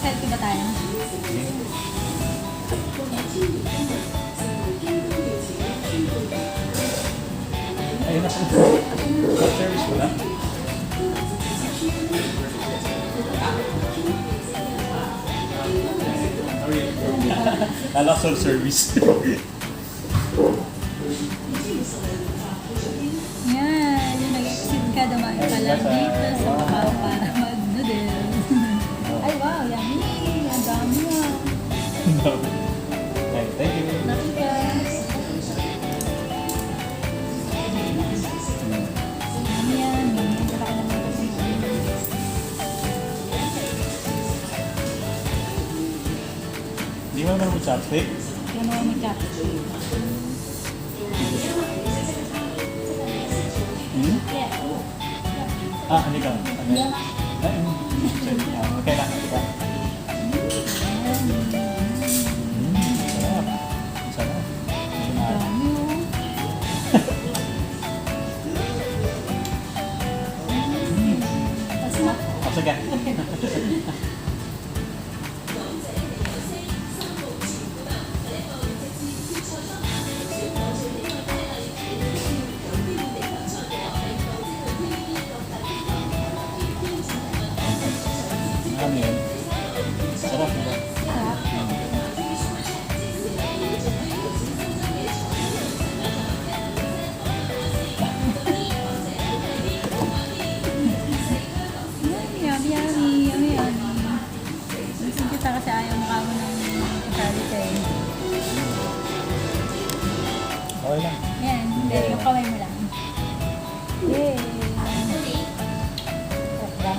Selfie ba tayo? Ayun na. Service ko na. Kala ko service. Yan, yung nag-exit ka, dumaan ka lang dito sa Macau para mag-noodles. Ay wow, yummy! Ang dami ah. Ay, thank you. Nakikas. Yummy yan. Medyo ka naman kasi Di mo naman mo chopstick? yan mo may chopstick. Hmm? Yeah. Ah, hindi ka. Ano? Ay, okay na. Hindi ka. Sarap. Sarap. Ang dami oh. Masarap. Oh, sige. Ano yun? Sarap, diba? Sarap. Yummy, yummy, yummy, yummy. Gusto kita kasi ayaw mukha mo ng kasali ka eh. Okay lang. Yan, hindi. Yung kamay mo lang. Yay! Sarap ba?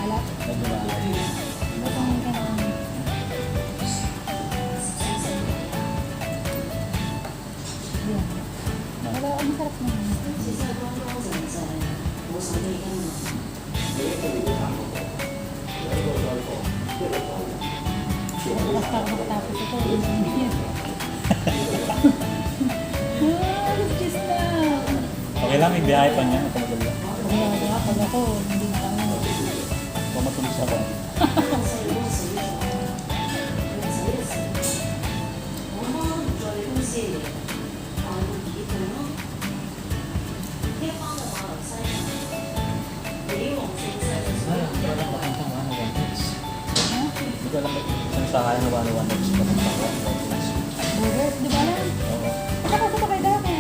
Alat. Medyo malaki. Batang ka naman. Yan. Pero ang sarap naman. Basta ako makatapos ito. Alas 10 na. Okay lang, may biyahe pa niya. Tumagal lang. Pag ako, hindi na kami. Kung matulis ako. Hindi ko alam kung saan kaya na 101 next pa ng tawa. Burger, di ba lang? Oo. Nakapasa pa kayo dati.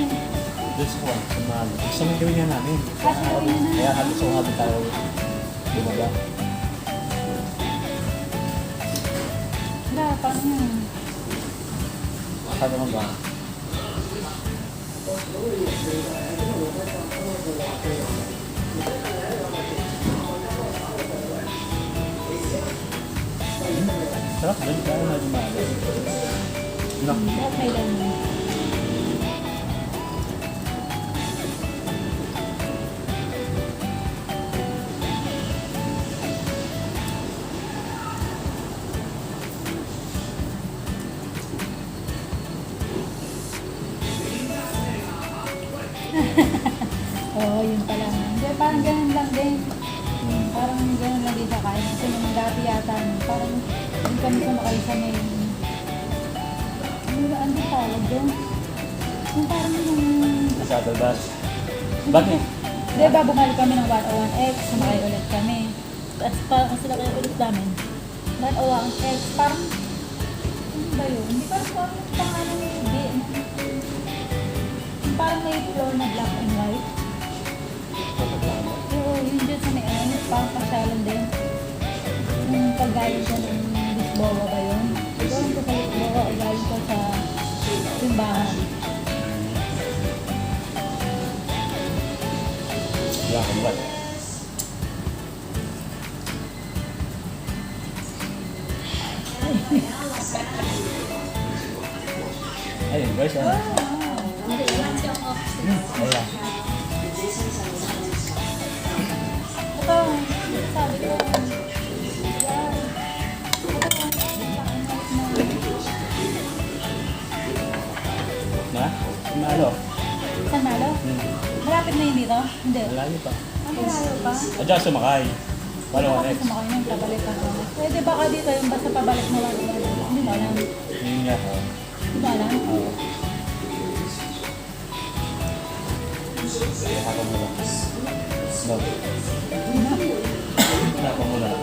This one, sa mahal. Gusto nang gawin nga namin. Kasi gawin na na. Kaya halos kung habi tayo bumaba. Wala, paano yun? Saan naman ba? Sarap din, kaya na di mahal. Nak. Okay lang yun. Oo, yun pala. Hindi, parang ganun lang din. Parang ganun lang din sa kain. Kasi nung dati yata, parang yung kami sumakay sa may... Ano ba tawag doon? shuttle bus. Bakit? Di ba bumalik kami ng 101X, sumakay ulit kami. Tapos parang sila kayo ulit namin. 101X, parang, ano ba yun? Hindi parang kung ano yung pangalan ni B. Parang may floor na black and white. Oo, yun dyan sa may ano, parang pasyalan din. Yung pag-galing ko ng Lisboa ba yun? Doon ko sa Lisboa, o galing ko sa simbahan. Black and white. Ayun guys, ano? Ayan. Ayan. Ito, sabi ko, yan. Na? Malo? San Malo? Malapit na yun dito? Hindi. Malayo pa. Ang malayo pa. Adyan sumakay. Baka 101X. sumakay ng pabalik ako. Pwede baka dito yung basta pabalik na wala. Hindi mo alam. Yun nga. Hindi mo alam. Oo. Sige, haka mo lang. No. Haka mo lang.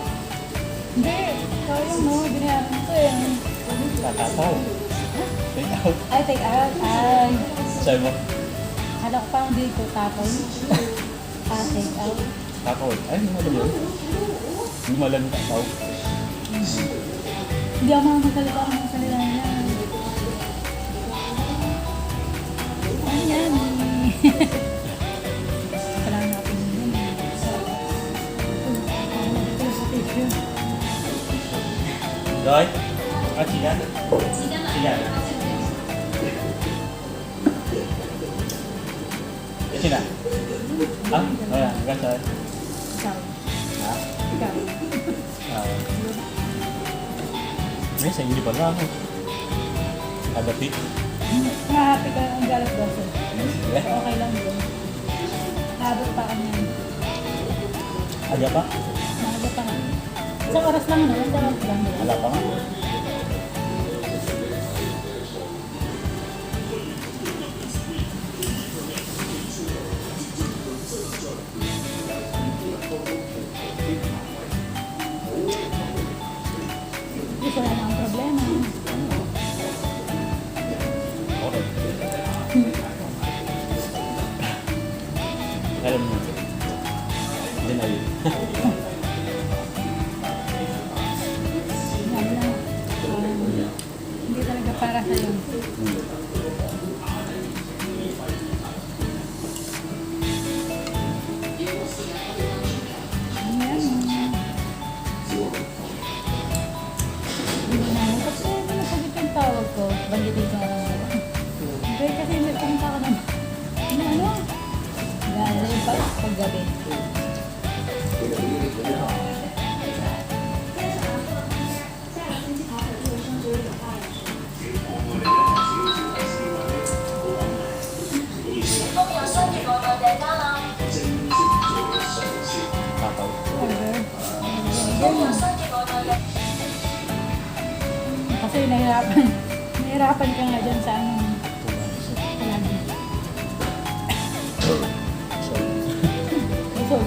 Hindi. Sayang no. Binayaran ko eh. Tatataw. Take out. Ay, take out. Ay. Sabi mo, Hala ko parang hindi ko tapon. Take out. tataw. Ay, hindi mo alam yun. Hindi mo alam yung tataw. Hindi ako magsalita ng salita nila. Ano yan? Kailangan natin yun. Doy? Ah, sigan? Sigan. Kasi na? Ah, wala. Hanggang saan? Ikaw. Ha? Ikaw. Ah. May sa hindi pa lang ako. Kagapi. Happy ka ang galas doso. Eh, Okay lang yun. Habot pa kami. aga pa? Maaga pa nga. Isang oras lang no? Isang oras lang. Wala pa nga. Gusto na lang ang problema. Okay. Alam mo. Hindi na yun. Yan lang. Hindi talaga para sa'yo. Ayan. Hindi na ako. Kasi hindi na sagot yung tawag ko. Banggitin ko na lang. Hindi kasi may pumunta ko naman. Ano? Galing pa paggabi. Tataw. Order. Kasi nahirapan ka nga dyan sa ano. Palagi. Busog.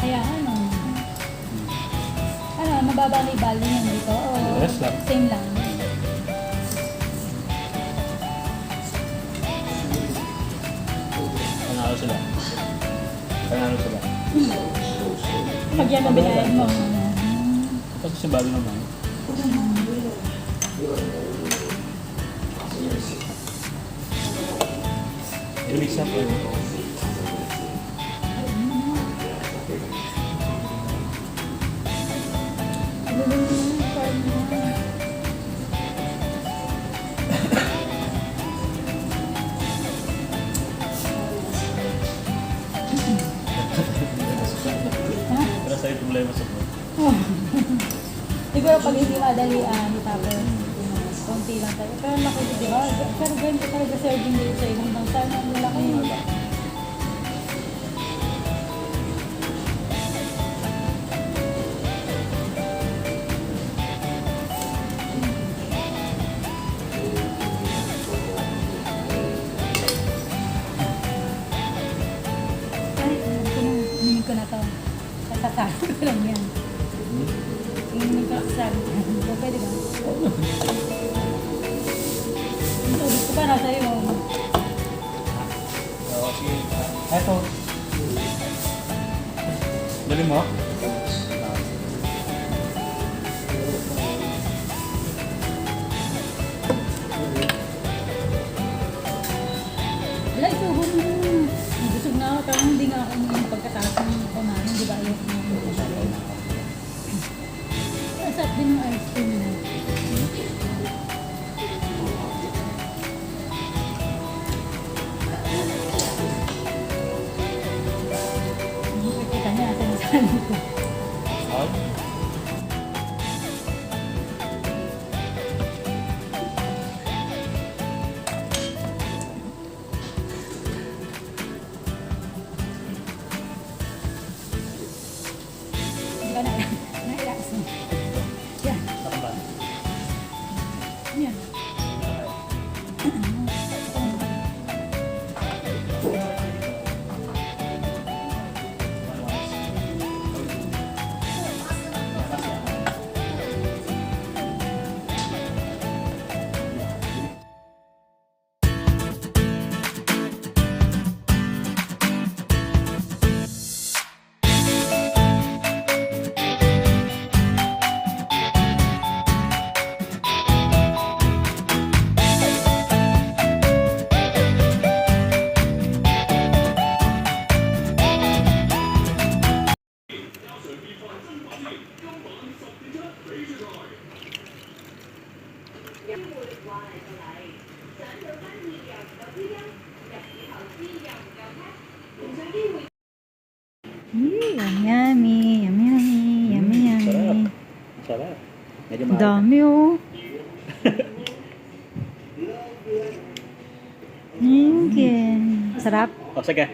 Kaya ano, mababa ang ibali niya dito? O Yes lang. same lang? Panalo sila. Panalo sila. Pag yan ang binayan mo. Tapos si Bali naman. I-mix up yun. Pero sa'yo problema sa food. Siguro pag hindi madalian, tapos konti lang tayo. Pero laki, di ba? Pero ganito talaga serving dito sa ibang bansa na ang lalaki. Sabi ko lang yan. Yung nagkakasabi ko. So, pwede ba? Yung tubig ko pa nasa iyo. So, sige. Eto. Dali mo? Wala, isubo mo. Busog na ako. Parang hindi nga ako yung pagkataas ng kumain. Di ba? Ayos na yung kumain. Masarap din yung ice cream mo. Kita niya natin sa ano ko. Salt. Hindi ka na nailas mo. Yan. Saka ba? Yan. Yummy, yummy, yummy, yummy, yummy. Sarap. Medyo mahal. Dami oh. Sarap. O, sige.